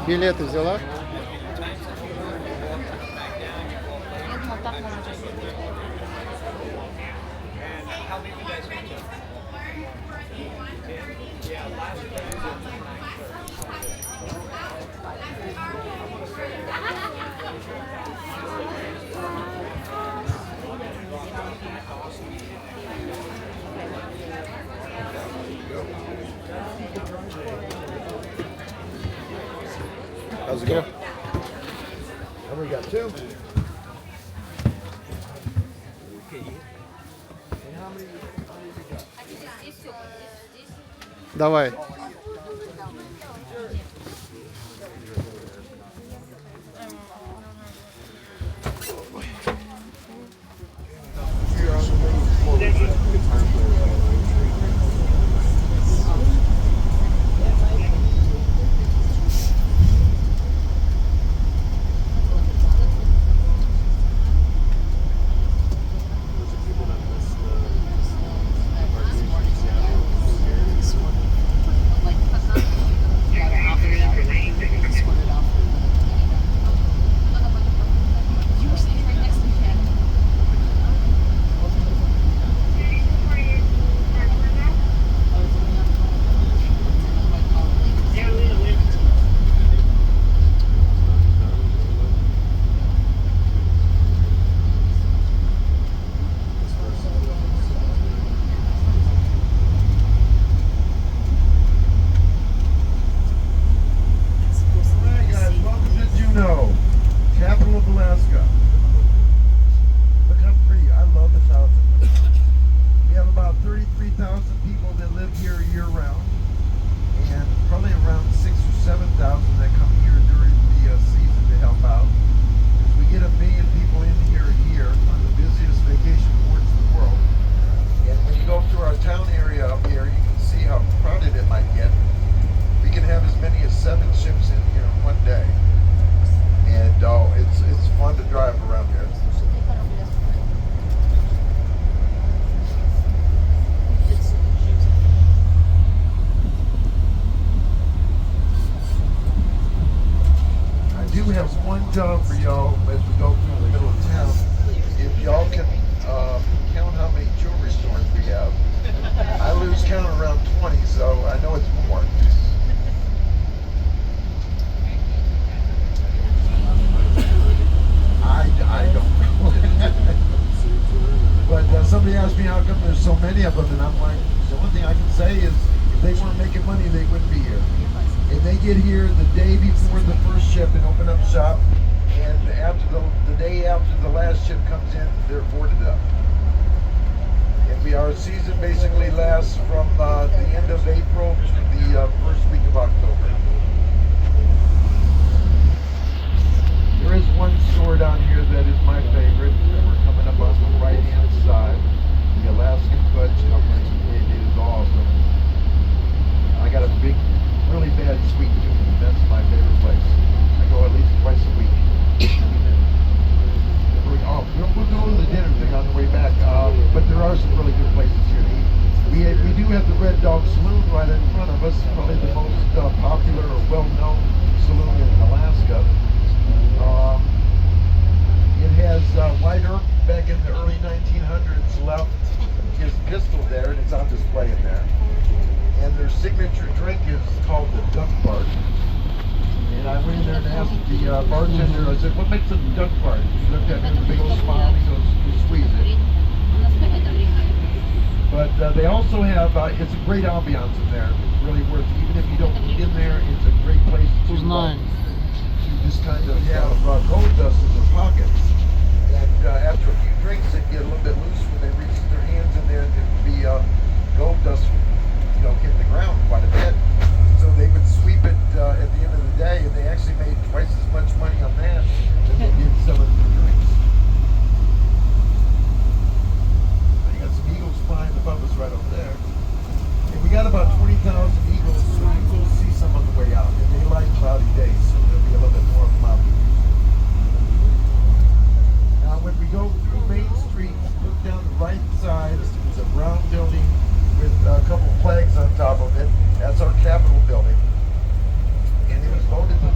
Билеты взяла? How's it going? How many got? Two? Давай. Juneau, capital of Alaska. Look how pretty. I love the south. We have about 33,000 people that live here year round, and probably around 6,000 or 7,000 that come here during the season to help out. We get 1 million people in here a year on the busiest vacation ports in the world. And when you go through our town area up here, you can see how crowded it might get. We can have as many as 7 ships in here in one day. And it's fun to drive around here. I do have one job for y'all as we go through the middle of town. If y'all can count how many jewelry stores we have. I lose count around 20, so I know it's more. I don't know. But somebody asked me how come there's so many of them, and I'm like, the only thing I can say is if they weren't making money, they wouldn't be here. And they get here the day before the first ship and open up shop, and after the day after the last ship comes in, they're boarded up. And our season basically lasts from the end of April to the first week of October. There is one store down here that is my favorite. We're coming up on the right-hand side. The Alaskan Fudge Company. It is awesome. I got a big, really bad sweet tooth, and that's my favorite place. I go at least twice a week. We'll go to the dinner thing on the way back, but there are some really good places here to eat. We do have the Red Dog Saloon right in front of us, probably the most popular or well-known saloon in Alaska. It has White Earp back in the early 1900s left his pistol there, and it's on display in there. And their signature drink is called the Duck Fart. And I went in there and asked the bartender, I said, what makes a duck fart? He looked at me with a big old smile, and he goes, you squeeze it. But they also have, it's a great ambiance in there. It's really worth it. Even if you don't eat in there, it's a great place to just kind of have gold dust in their pockets. And after a few drinks, they get a little bit loose when they reach their hands in there, and there'd be gold dust, hit the ground quite a bit. So they would sweep it at the end of the day, and they actually made twice as much money on that than they did selling the drinks. You got some eagles flying above us right over there. And we got about 20,000 eagles, so you will see some on the way out. And they like cloudy days, so there'll be a little bit more of them out there. Now when we go through Main Street, look down the right side, there's a brown building with a couple flags on top of it. That's our Capitol building. And it was voted the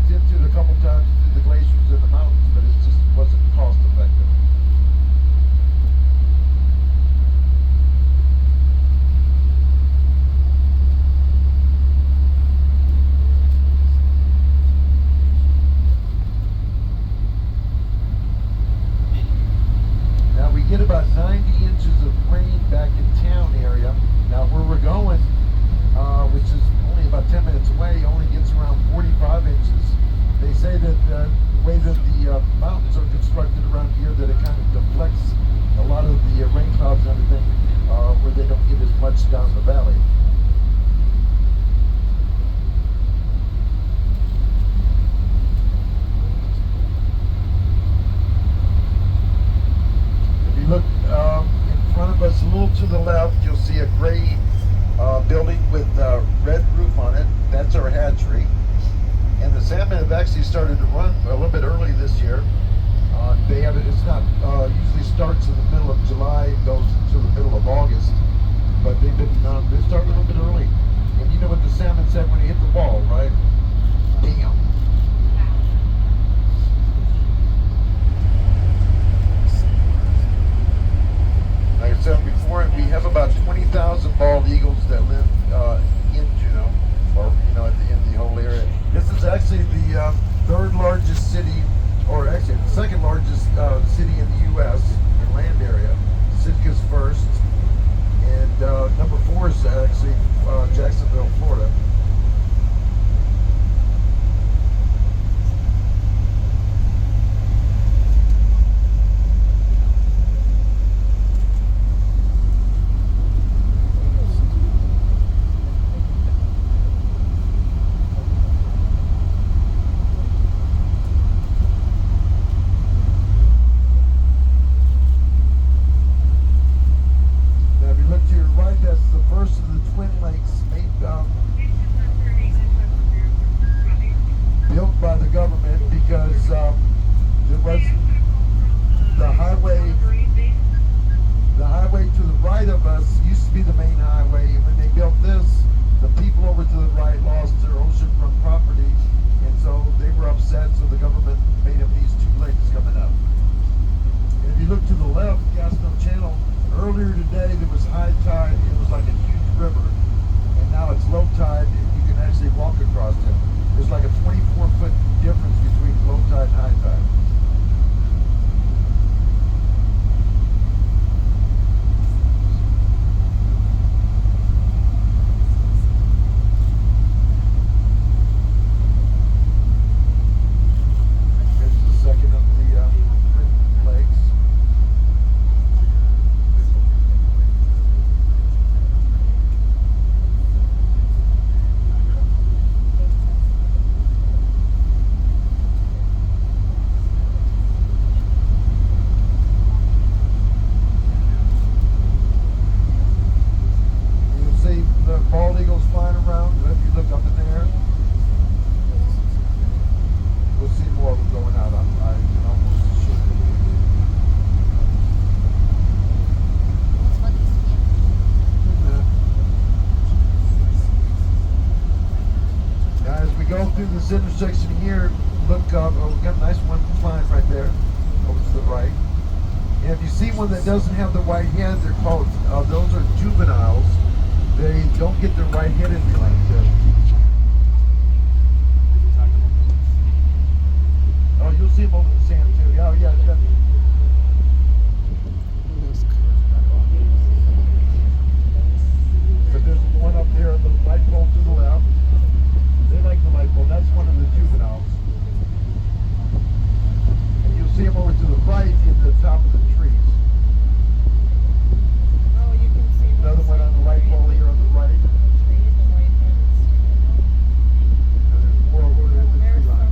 looked into it a couple times through the glaciers in the mountains, but it just wasn't cost effective. Now we get about 90 inches of rain back in town area. Now where we're going, which is only about 10 minutes away, only gets around 45 inches. They say that the way that the mountains are constructed around here, that it kind of deflects a lot of the rain clouds and everything, where they don't get as much down the valley. If you look in front of us, a little to the left, you'll see a gray building with a red roof on it. That's our hatchery. And the salmon have actually started to run a little bit early this year. They have it. It's not usually starts in the middle of July, goes to the middle of August. But they've been they started a little bit early. And you know what the salmon said when he hit the wall, right? Damn. Like I said before, we have about 20,000 bald eagles that live in Juneau, or in the whole area. This is actually the third largest city, or actually the second largest city in the U.S. in land area. Sitka's first, and number 4 is actually Jacksonville, Florida. Built by the government because there was the highway to the right of us used to be the main highway, and when they built this, the people over to the right lost their oceanfront property, and so they were upset, so the government made them these 2 lakes coming up. And if you look to the left, Gaston Channel, earlier today there was high tide. It was like a huge river, and now it's low tide, and you can actually walk across it. There's like a 24-foot difference between low tide and high tide. Here's the second of the twin lakes. Bald eagles flying around. If you look up in the air, we'll see more of them going out. I can almost shoot it. Now, as we go through this intersection here, look up. Oh, we got a nice one flying right there, over to the right. And if you see one that doesn't have the white head, they're called. Those are juveniles. They don't get their white head in there like this. Oh, you'll see them over the sand too. Oh, yeah, definitely. But there's one up there on the light pole to the left. They like the light pole. That's one of the juveniles. And you'll see them over to the right at the top of the trees. Another one on the light pole here on the right. And there's more over there in the tree line.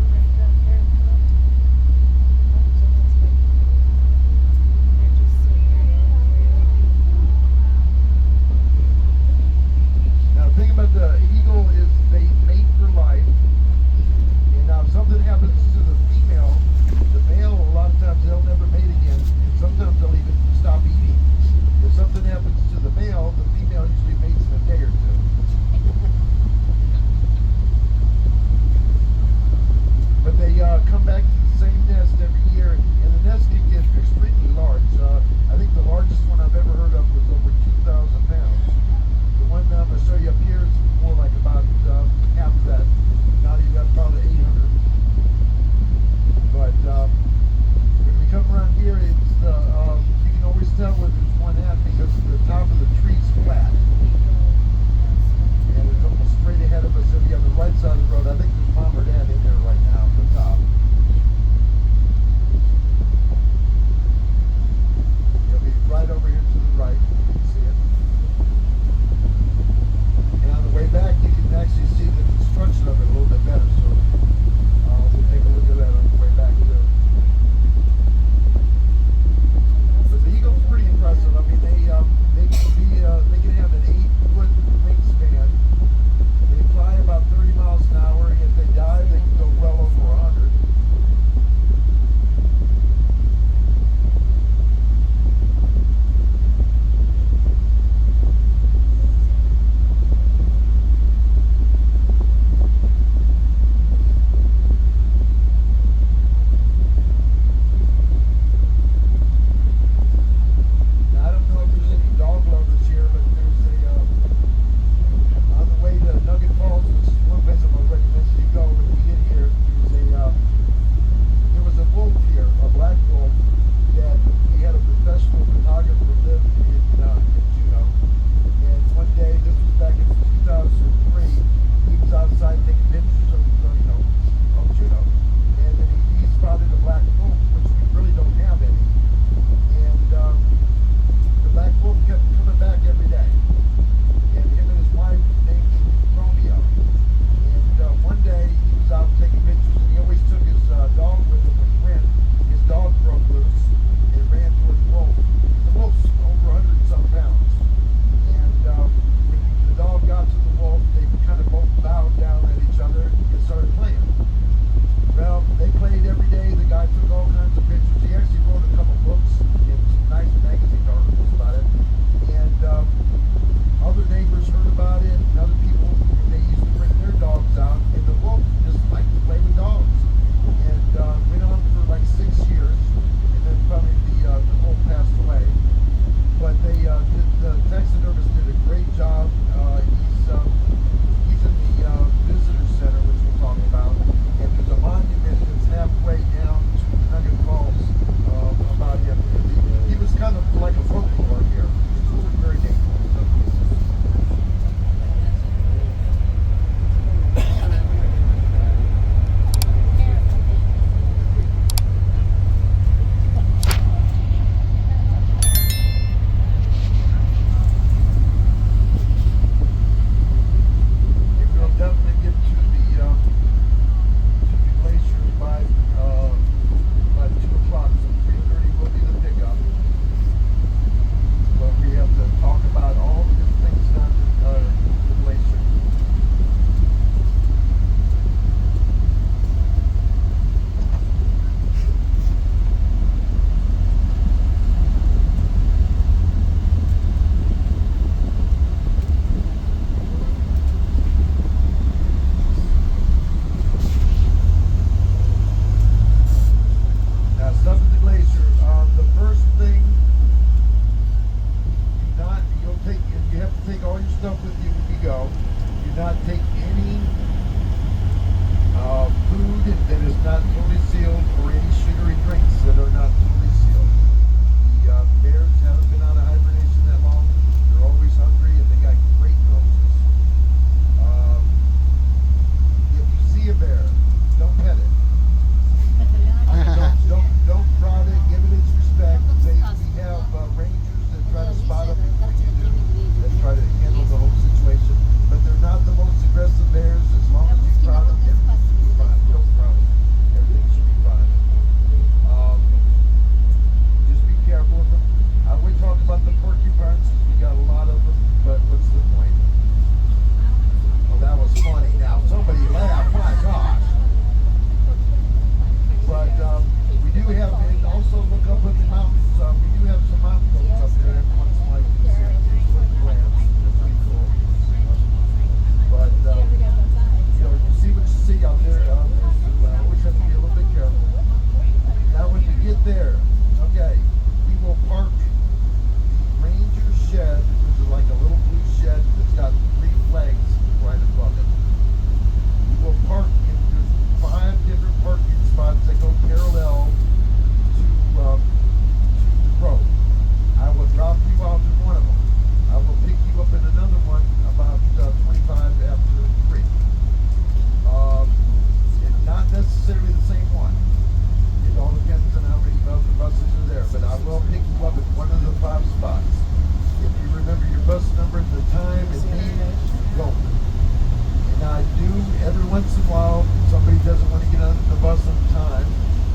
snowplow, somebody doesn't want to get on the bus on time,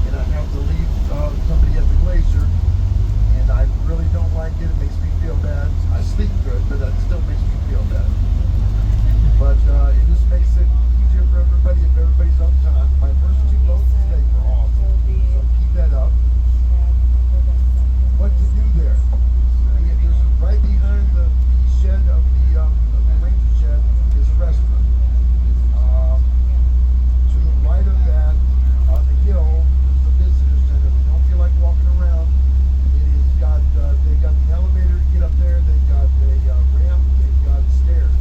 and I have to leave somebody at the glacier, and I really don't like it. It makes me feel bad. I sleep good, but that still makes me feel bad. But it just makes it easier for everybody if everybody's on time. My first 2 boats today were awesome, so keep that up. What to do there? There's right behind the shed of the ranger shed is a restaurant. To the right of that, on the hill, is the visitor center. If you don't feel like walking around, it is got they've got an elevator to get up there. They've got a ramp. They've got stairs.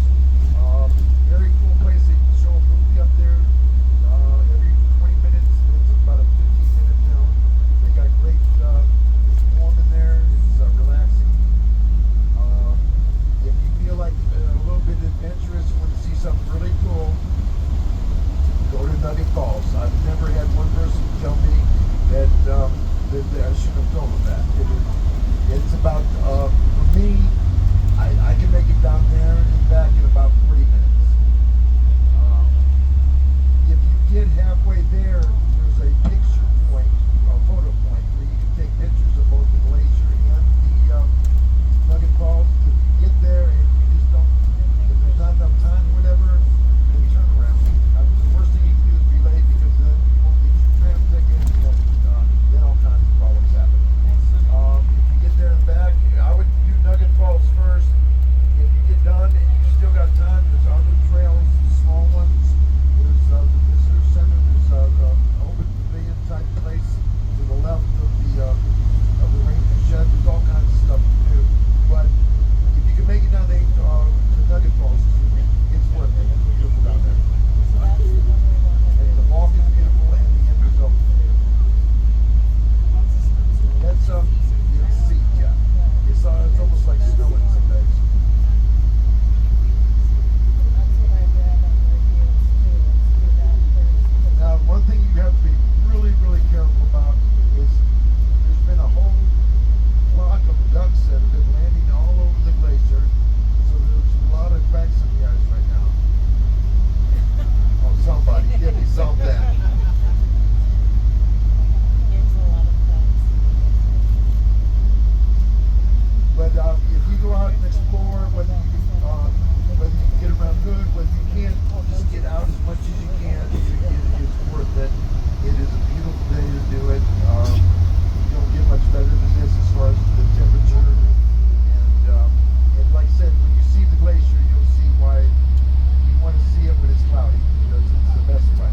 Very cool place. They can show a movie up there every 20 minutes. It's about a 15-minute film. They got great. It's warm in there. It's relaxing. If you feel like a little bit adventurous, want to see something really cool, go to Nugget Falls. I've never had one person tell me that I shouldn't have told them that. It's about, for me, I can make it down there and back in about 40 minutes. If you get halfway there, there's a picture point, a photo point, where you can take pictures of both the glacier and the Nugget Falls. If you get there and you just don't, if there's not enough time or whatever, then turn around. The worst thing you can do is be late, because then you won't get your tram ticket, then all kinds of problems happen. If you get there and back, I would do Nugget Falls first. If you get done and you still got time, there's other trails, small ones. There's the visitor center. There's the open pavilion type place to the left of the ranger shed. There's all kinds of stuff to do. But if you can make it down to Nugget Falls, it's worth it. It's beautiful down there. And the walk is beautiful and the end is open. That's yeah. It's almost like snowing some days. Now, one thing you have to be really, really careful about is there's been a whole flock of ducks that have been landing all over the glacier. So there's a lot of cracks in the ice right now. Oh, somebody, give me some of that. But if you go out and explore, whether you can get around good, whether you can't, just get out as much as you can. It's worth it. It is a beautiful day to do it. You don't get much better than this as far as the temperature. And like I said, when you see the glacier, you'll see why you want to see it when it's cloudy, because it's the best way.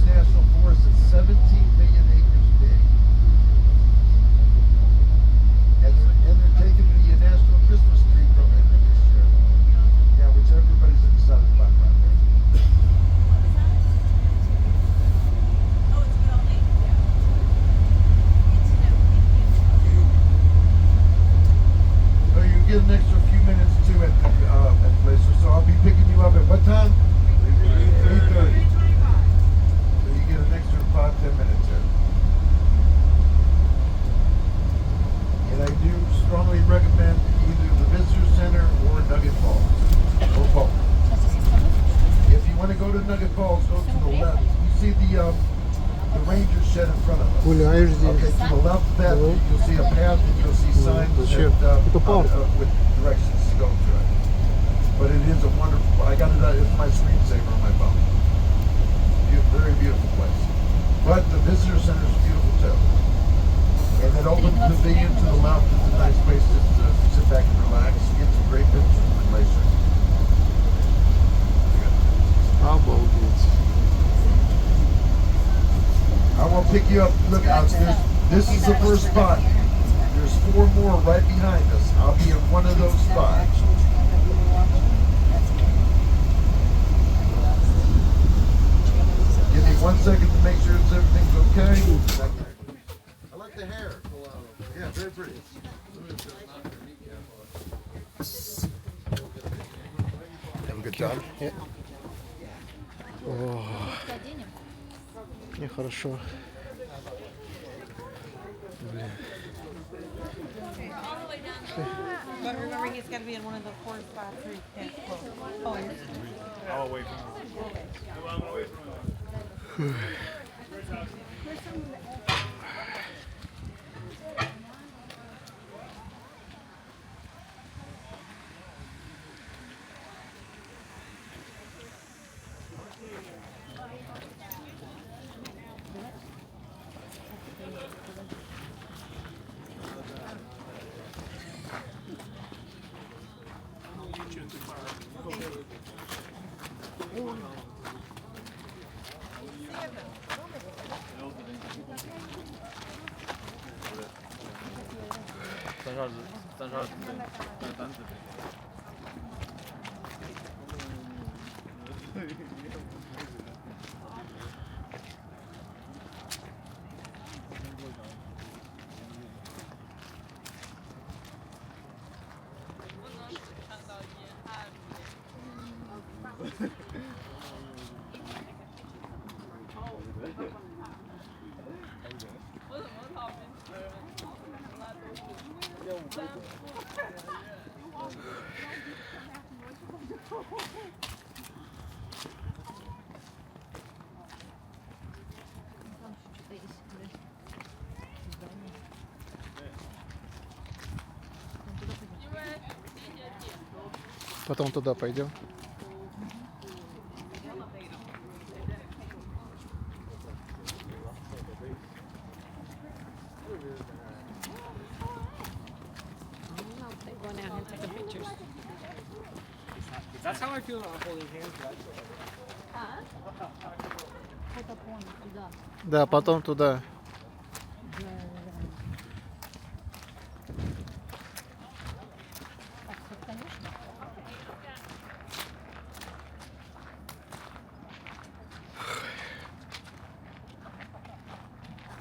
National Forest is 17 million acres big. And they're taking the national Christmas tree from it this year. Yeah, which everybody's excited about right there. So you get an extra few minutes too at Glacier. So I'll be picking you up at what time? 3:30. Get an extra 5-10 minutes here. And I do strongly recommend either the Visitor Center or Nugget Falls, or both. If you want to go to Nugget Falls, go to the left. You see the ranger shed in front of us. Okay, to the left of that, you'll see a path and you'll see signs with directions to go to it. But it is a wonderful, I got it, it's my screensaver on my phone. Very beautiful place. But the visitor center is beautiful too. And that open pavilion to the left is a nice place just to sit back and relax, get some great pictures of the glacier. I will pick you up. Look out, this is the first spot. There's 4 more right behind us. I'll be in one of those spots. Give me 1 second to make sure everything's okay. I like the hair. Yeah, very pretty. Have a good time? Yeah. О, мне хорошо. But remember, he's got to be in one of the 4 spots where he can't close. Oh, I'll wait for him. Потом туда пойдем. go down and take a pictures. That's how I feel about holding hands, right? Да, потом туда.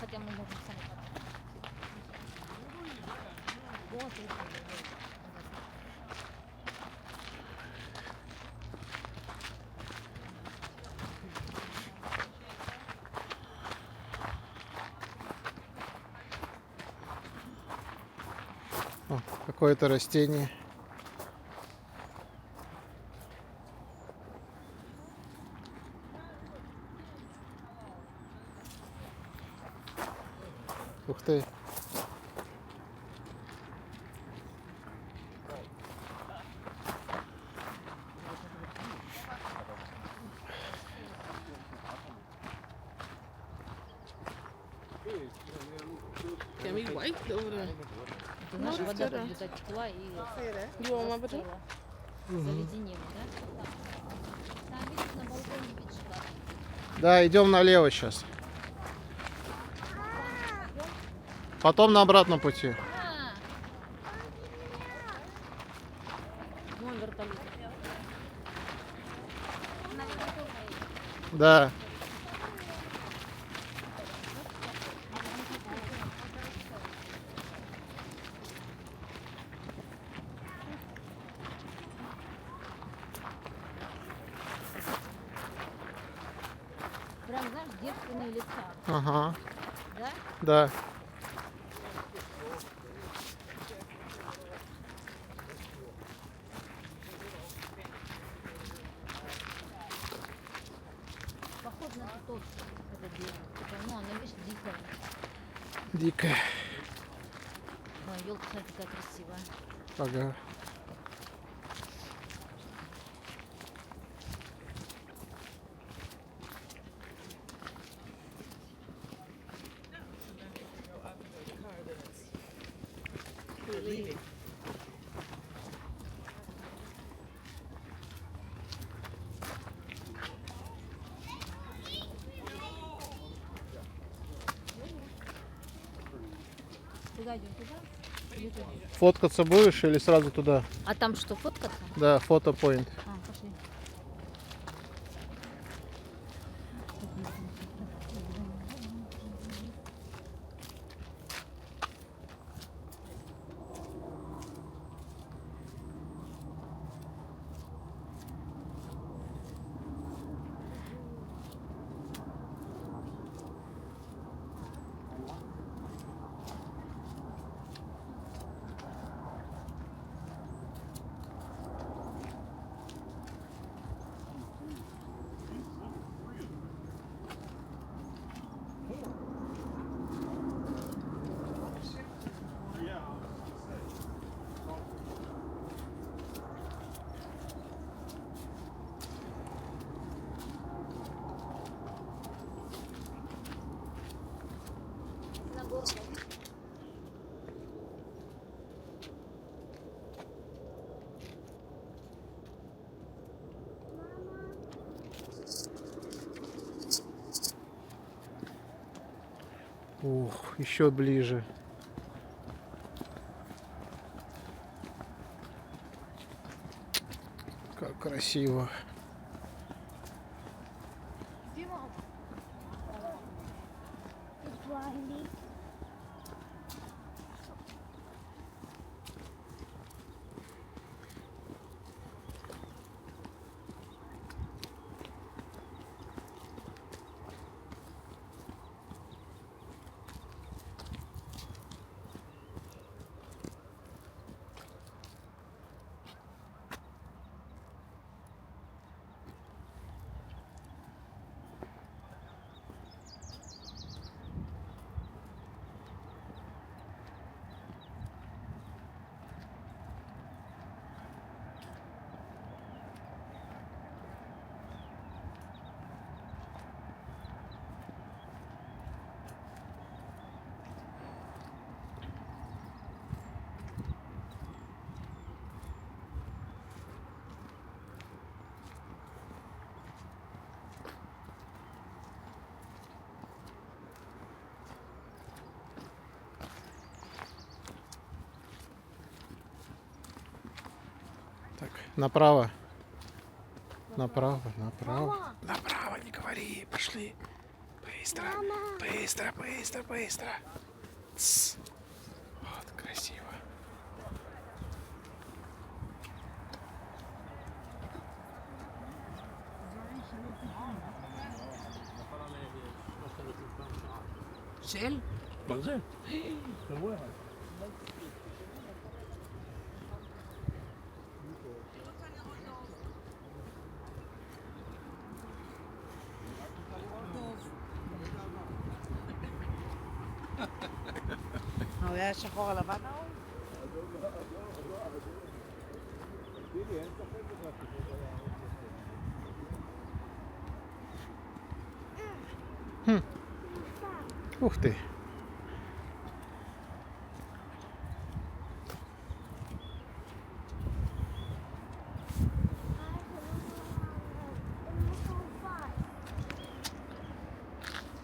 Хотя мы можем сами О, какое-то растение. Ух ты. Can we wait over there? наша вода подлетать текла и You want one bottle? заледенела, да? Там видишь, на балконе вид шикарный. Да, идем налево сейчас. Потом на обратном пути. Вон вертолет. Да. Прям, знаешь, девственные лица, Ага. да? Да. Похоже на точно это дерево. Ну, она, видишь, дикая. Дикая. Да, елка, смотри, такая красивая. Ага. Куда идем? Туда? Или туда? Фоткаться будешь или сразу туда? А там что, фоткаться? Да, фотопоинт. А, пошли. Ух, еще ближе. Как красиво. Где мама? Так, направо. Направо, направо. Мама! Направо, не говори, пошли. Быстро, быстро, быстро, быстро. Тс. Вот, красиво. הוא היה שחור על לבן? Ух ты.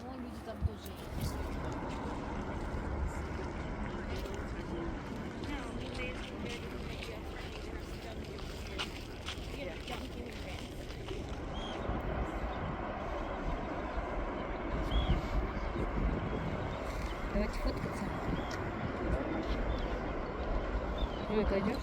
Вон люди там тоже есть. Давайте фоткаться. Ой, пойдешь?